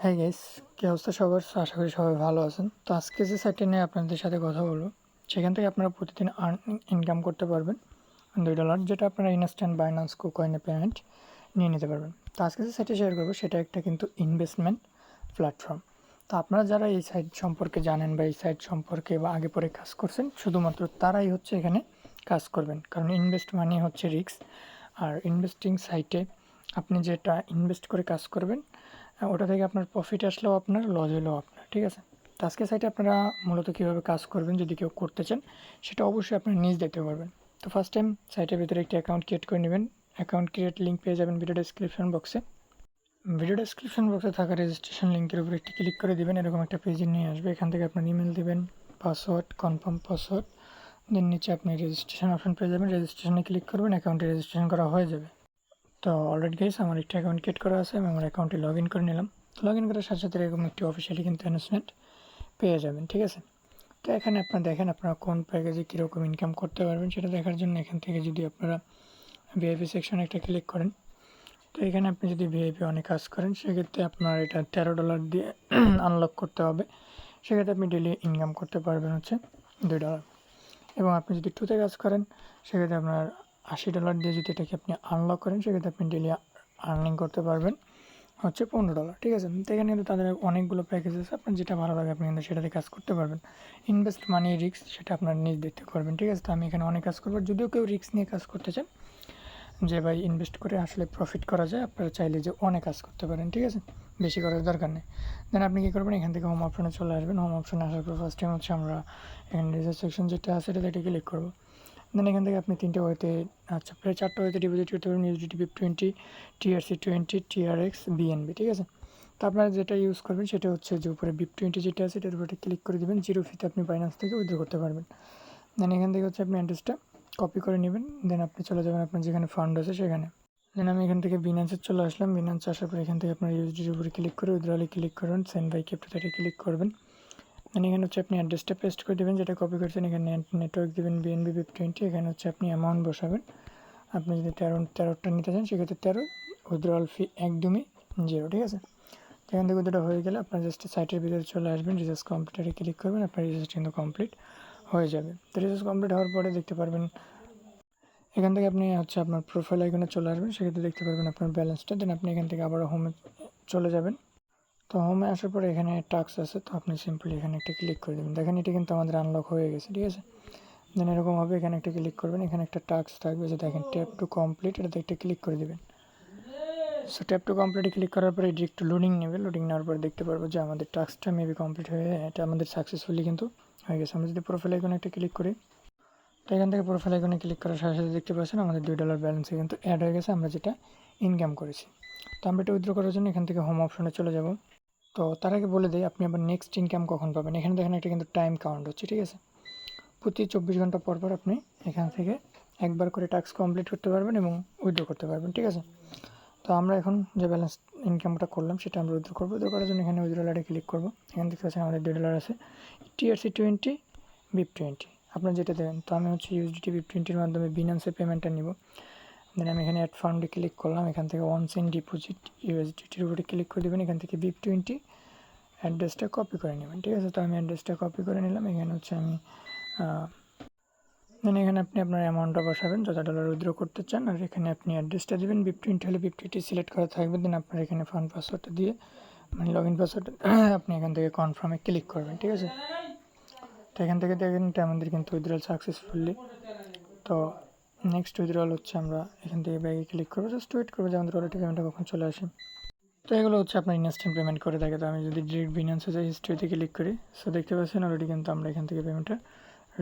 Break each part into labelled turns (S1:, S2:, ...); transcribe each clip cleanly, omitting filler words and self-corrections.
S1: হ্যাঁ গাইস, কী অবস্থা সবার? আশা করি সবাই ভালো আছেন। তো আজকে যে সাইটটা নিয়ে আপনাদের সাথে কথা বলবো, সেখান থেকে আপনারা প্রতিদিন ইনকাম করতে পারবেন $2, যেটা আপনারা ইনস্ট্যান্ট বাইন্যান্স কুকয়েনে পেমেন্ট নিয়ে নিতে পারবেন। তো আজকে যে সাইটে শেয়ার করবো সেটা একটা কিন্তু ইনভেস্টমেন্ট প্ল্যাটফর্ম। তো আপনারা যারা এই সাইট সম্পর্কে জানেন বা এই সাইট সম্পর্কে বা আগে পরে কাজ করছেন, শুধুমাত্র তারাই হচ্ছে এখানে কাজ করবেন, কারণ ইনভেস্ট মানে হচ্ছে রিস্ক। আর ইনভেস্টিং সাইটে আপনি যেটা ইনভেস্ট করে কাজ করবেন, ওটা থেকে আপনার প্রফিট আসলেও আপনার, লস হলেও আপনার, ঠিক আছে? তো আজকে সাইটে আপনারা মূলত কীভাবে কাজ করবেন যদি কেউ করতে চান, সেটা অবশ্যই আপনার নিজ দেখতে পারবেন। তো ফার্স্ট টাইম সাইটের ভিতরে একটি অ্যাকাউন্ট ক্রিয়েট করে নেবেন। অ্যাকাউন্ট ক্রিয়েট লিঙ্ক পেয়ে যাবেন ভিডিও ডেসক্রিপশন বক্সে। ভিডিও ডেসক্রিপশন বক্সে থাকা রেজিস্ট্রেশন লিঙ্কের উপর একটি ক্লিক করে দেবেন, এরকম একটা পেজে নিয়ে আসবে। এখান থেকে আপনার ইমেল দেবেন, পাসওয়ার্ড, কনফার্ম পাসওয়ার্ড, দেন নিচে আপনি রেজিস্ট্রেশন অপশন পেয়ে যাবেন। রেজিস্ট্রেশনে ক্লিক করবেন, অ্যাকাউন্টে রেজিস্ট্রেশন করা হয়ে যাবে। তো অলরেডি গাইস আমার একটা অ্যাকাউন্ট ক্রিয়েট করা আছে, আমি আমার অ্যাকাউন্টে লগ ইন করে নিলাম। লগ ইন করার সাথে সাথে এরকম একটি অফিসিয়ালি কিন্তু অ্যানাউন্সমেন্ট পেয়ে যাবেন, ঠিক আছে? তো এখানে আপনারা দেখেন আপনারা কোন প্যাকেজে কীরকম ইনকাম করতে পারবেন সেটা দেখার জন্য এখান থেকে যদি আপনারা ভিআইপি সেকশনে একটা ক্লিক করেন, তো এখানে আপনি যদি ভিআইপি অনেক কাজ করেন সেক্ষেত্রে আপনার এটা $13 দিয়ে আনলক করতে হবে। সেক্ষেত্রে আপনি ডেলি ইনকাম করতে পারবেন হচ্ছে $2। এবং আপনি যদি টুতে কাজ করেন সেক্ষেত্রে আপনার $80 দিয়ে যদি এটাকে আপনি আনলক করেন সেক্ষেত্রে আপনি ডেলি আর্নিং করতে পারবেন হচ্ছে $15, ঠিক আছে? তো এখানে কিন্তু তাদের অনেকগুলো প্যাকেজ আছে, আপনার যেটা ভালো লাগে আপনি কিন্তু সেটাতে কাজ করতে পারবেন। ইনভেস্ট মানি রিস্ক সেটা আপনার নিজ দেখতে পারবেন, ঠিক আছে? তো আমি এখানে অনেক কাজ করবো। যদিও কেউ রিস্ক নিয়ে কাজ করতে চান যে ভাই ইনভেস্ট করে আসলে প্রফিট করা যায়, আপনারা চাইলে যে অনেক কাজ করতে পারেন, ঠিক আছে? বেশি করার দরকার নেই। দেন আপনি কী করবেন, এখান থেকে হোম অপশনে চলে আসবেন। হোম অপশনে আসার পর ফার্স্ট টাইম হচ্ছে আমরা এখানে রিসার্চ সেকশন যেটা আছে এটাতে এটা ক্লিক করবো। দেন এখান থেকে আপনি তিনটে ওয়েতে, আচ্ছা প্রায় 4টা ওয়েতে ডিপোজিট করতে পারবেন। USDT BIP20, TRC20, TRX, BNB, ঠিক আছে? তো আপনারা যেটা ইউজ করবেন সেটা হচ্ছে যে উপরে BIP20 যেটা আছে এটার উপরে ক্লিক করে দেবেন। 0 ফিতে আপনি বাইন্যান্স থেকে উইথড্র করতে পারবেন। দেন এখান থেকে হচ্ছে আপনি অ্যাড্রেসটা কপি করে নেবেন। দেন আপনি চলে যাবেন আপনার যেখানে ফান্ড আছে সেখানে। দেন আমি এখান থেকে বিনান্সে চলে আসলাম। বিনান্সে আসার পর এখান থেকে আপনার ইউএসডিটির উপরে ক্লিক করে উইথড্রলে ক্লিক করবেন। সেন্ড বাই ক্রিপ্টোতে ক্লিক করবেন। দেন এখানে হচ্ছে আপনি অ্যাড্রেসটা পেস্ট করে দেবেন যেটা কপি করছেন। এখানে নেটওয়ার্ক দেবেন BNB BIP20। এখানে হচ্ছে আপনি অ্যামাউন্ট বসাবেন। আপনি যদি 13টা নিতে চান সেক্ষেত্রে 13, উইথড্রল ফি একদমই 0, ঠিক আছে? এখান থেকে উইথড্র হয়ে গেলে আপনার জাস্ট সাইটের ভিতরে চলে আসবেন, রিচার্জ কমপ্লিটে ক্লিক করবেন, আপনার রিচার্জ কিন্তু কমপ্লিট হয়ে যাবে। তো রিচার্জ কমপ্লিট হওয়ার পরে দেখতে পারবেন এখান থেকে আপনি হচ্ছে আপনার প্রোফাইল আইকনে চলে আসবেন, সেক্ষেত্রে দেখতে পারবেন আপনার ব্যালেন্সটা। দেন আপনি এখান থেকে আবার হোমে চলে যাবেন। তো হোমে আসার পরে এখানে টাস্ক আছে, তো আপনি সিম্পলি এখানে একটা ক্লিক করে দেবেন। দেখেন এটা কিন্তু আমাদের আনলক হয়ে গেছে, ঠিক আছে? দেন এরকম হবে, এখানে একটা ক্লিক করবেন। এখানে একটা টাস্ক থাকবে যে দেখেন ট্যাপ টু কমপ্লিট, এটাতে একটা ক্লিক করে দেবেন। সো ট্যাপ টু কমপ্লিটে ক্লিক করার পরে এটি একটু লোডিং নেবে। লোডিং নেওয়ার পরে দেখতে পারবো যে আমাদের টাস্কটা মেবি কমপ্লিট হয়ে এটা আমাদের সাকসেসফুলি কিন্তু হয়ে গেছে। আমরা যদি প্রোফাইল আইকনে একটা ক্লিক করি, তো এখান থেকে প্রোফাইল আইকনে ক্লিক করার সাথে সাথে দেখতে পাচ্ছেন আমাদের $2 ব্যালেন্সে কিন্তু অ্যাড হয়ে গেছে, আমরা যেটা ইনকাম করেছি। তো আমরা এটা উইথড্র করার জন্য এখান থেকে হোম অপশনে চলে যাব। তো তার আগে বলে দিই আপনি আবার নেক্সট ইনকাম কখন পাবেন। এখানে দেখেন একটা কিন্তু টাইম কাউন্ট হচ্ছে, ঠিক আছে? প্রতি 24 ঘন্টা পর পর আপনি এখান থেকে একবার করে টাস্ক কমপ্লিট করতে পারবেন এবং উইথড্র করতে পারবেন, ঠিক আছে? তো আমরা এখন যে ব্যালেন্স ইনকামটা করলাম সেটা আমরা উইথড্র করবো। উইথড্র করার জন্য এখানে উইথড্র লাইটে ক্লিক করবো। এখান থেকে হচ্ছে আমাদের $2 আছে। TRC20, BIP20 আপনার যেটা দেবেন। তো আমি হচ্ছে USDT BIP20-র মাধ্যমে বিনান্সে পেমেন্টটা নিব। দেন আমি এখানে অ্যাড ফান্ডে ক্লিক করলাম। এখান থেকে ওয়ান্স ইন ডিপোজিট USDT-র উপরে ক্লিক করে দেবেন। এখান থেকে BIP20 অ্যাড্রেসটা কপি করে নেবেন, ঠিক আছে? তো আমি অ্যাড্রেসটা কপি করে নিলাম। এখানে হচ্ছে আমি দেন এখানে আপনি আপনার অ্যামাউন্টটা বসাবেন যত ডলার উইথড্র করতে চান, আর এখানে আপনি অ্যাড্রেসটা দেবেন। BIP20 হলে BIP20 সিলেক্ট করা থাকবে। দেন আপনার এখানে ফান্ড পাসওয়ার্ডটা দিয়ে মানে লগ ইন পাসওয়ার্ডটা আপনি এখান থেকে কনফার্মে ক্লিক করবেন, ঠিক আছে? তো এখান থেকে দেখেন এটা আমাদের কিন্তু উইথড্রল সাকসেসফুলি। তো নেক্সট উইথড্রল হচ্ছে আমরা এখান থেকে ব্যাগে ক্লিক করবো, জাস্ট ওয়েট করবো যে আমাদের অলরেডি পেমেন্টটা কখন চলে আসে। তো এগুলো হচ্ছে আপনার ইনস্ট্যান্ট পেমেন্ট করে থাকে। তো আমি যদি ডিরেক্ট বিনান্সে যাই, হিস্ট্রিতে ক্লিক করি, সো দেখতে পাচ্ছেন অলরেডি কিন্তু আমরা এখান থেকে পেমেন্টটা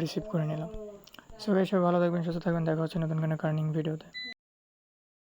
S1: রিসিভ করে নিলাম। সো সবাই ভালো থাকবেন, সুস্থ থাকবেন, দেখা হচ্ছে নতুন কোনো আর্নিং ভিডিওতে।